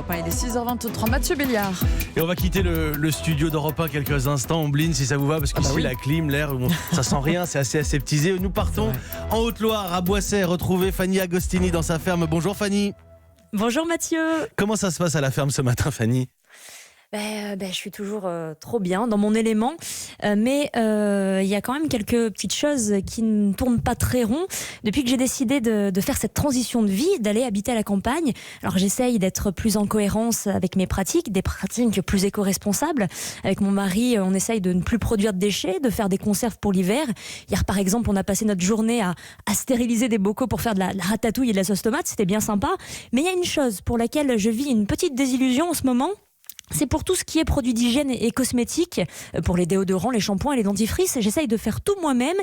Europe 1. Il est 6h23. Mathieu Béliard. Et on va quitter le studio d'Europe 1 quelques instants. Ombline, si ça vous va, parce qu'ici, oui. la clim, l'air, ça sent rien, c'est assez aseptisé. Nous partons en Haute-Loire, à Boisset, retrouver Fanny Agostini dans sa ferme. Bonjour Fanny. Bonjour Mathieu. Comment ça se passe à la ferme ce matin, Fanny ? Je suis toujours trop bien dans mon élément, mais il y a quand même quelques petites choses qui ne tournent pas très rond depuis que j'ai décidé de faire cette transition de vie, d'aller habiter à la campagne. Alors j'essaye d'être plus en cohérence avec mes pratiques, des pratiques plus éco-responsables. Avec mon mari, on essaye de ne plus produire de déchets, de faire des conserves pour l'hiver. Hier par exemple, on a passé notre journée à stériliser des bocaux pour faire de la ratatouille et de la sauce tomate, c'était bien sympa. Mais il y a une chose pour laquelle je vis une petite désillusion en ce moment. C'est pour tout ce qui est produits d'hygiène et cosmétiques, pour les déodorants, les shampoings et les dentifrices. J'essaye de faire tout moi-même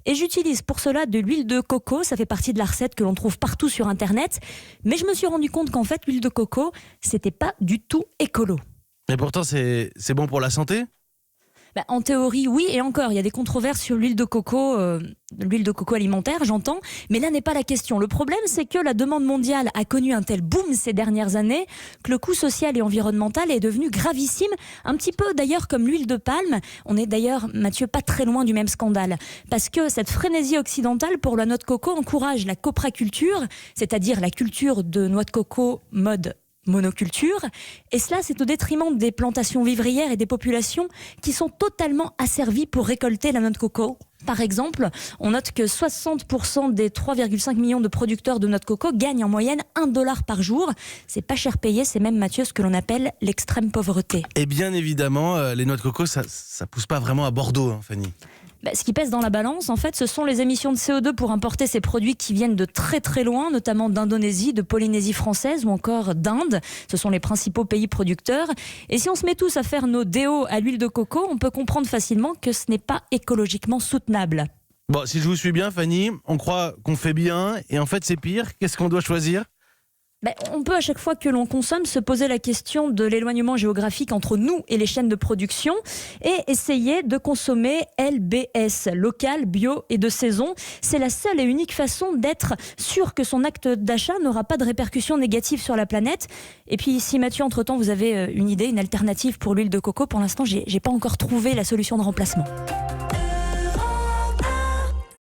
et j'utilise pour cela de l'huile de coco. Ça fait partie de la recette que l'on trouve partout sur Internet. Mais je me suis rendu compte qu'en fait, l'huile de coco, c'était pas du tout écolo. Mais pourtant, c'est bon pour la santé ? En théorie, oui, et encore, il y a des controverses sur l'huile de coco alimentaire, j'entends, mais là n'est pas la question. Le problème, c'est que la demande mondiale a connu un tel boom ces dernières années que le coût social et environnemental est devenu gravissime, un petit peu d'ailleurs comme l'huile de palme. On est d'ailleurs, Mathieu, pas très loin du même scandale, parce que cette frénésie occidentale pour la noix de coco encourage la copraculture, c'est-à-dire la culture de noix de coco mode monoculture, et cela c'est au détriment des plantations vivrières et des populations qui sont totalement asservies pour récolter la noix de coco. Par exemple, on note que 60% des 3,5 millions de producteurs de noix de coco gagnent en moyenne $1 par jour. C'est pas cher payé, c'est même, Mathieu, ce que l'on appelle l'extrême pauvreté. Et bien évidemment, les noix de coco, ça pousse pas vraiment à Bordeaux, hein, Fanny. Ce qui pèse dans la balance, en fait, ce sont les émissions de CO2 pour importer ces produits qui viennent de très très loin, notamment d'Indonésie, de Polynésie française ou encore d'Inde. Ce sont les principaux pays producteurs. Et si on se met tous à faire nos déos à l'huile de coco, on peut comprendre facilement que ce n'est pas écologiquement soutenable. Bon, si je vous suis bien, Fanny, on croit qu'on fait bien et en fait c'est pire. Qu'est-ce qu'on doit choisir ? On peut à chaque fois que l'on consomme se poser la question de l'éloignement géographique entre nous et les chaînes de production et essayer de consommer LBS, local, bio et de saison. C'est la seule et unique façon d'être sûr que son acte d'achat n'aura pas de répercussions négatives sur la planète. Et puis si Mathieu, entre-temps, vous avez une idée, une alternative pour l'huile de coco, pour l'instant, j'ai pas encore trouvé la solution de remplacement.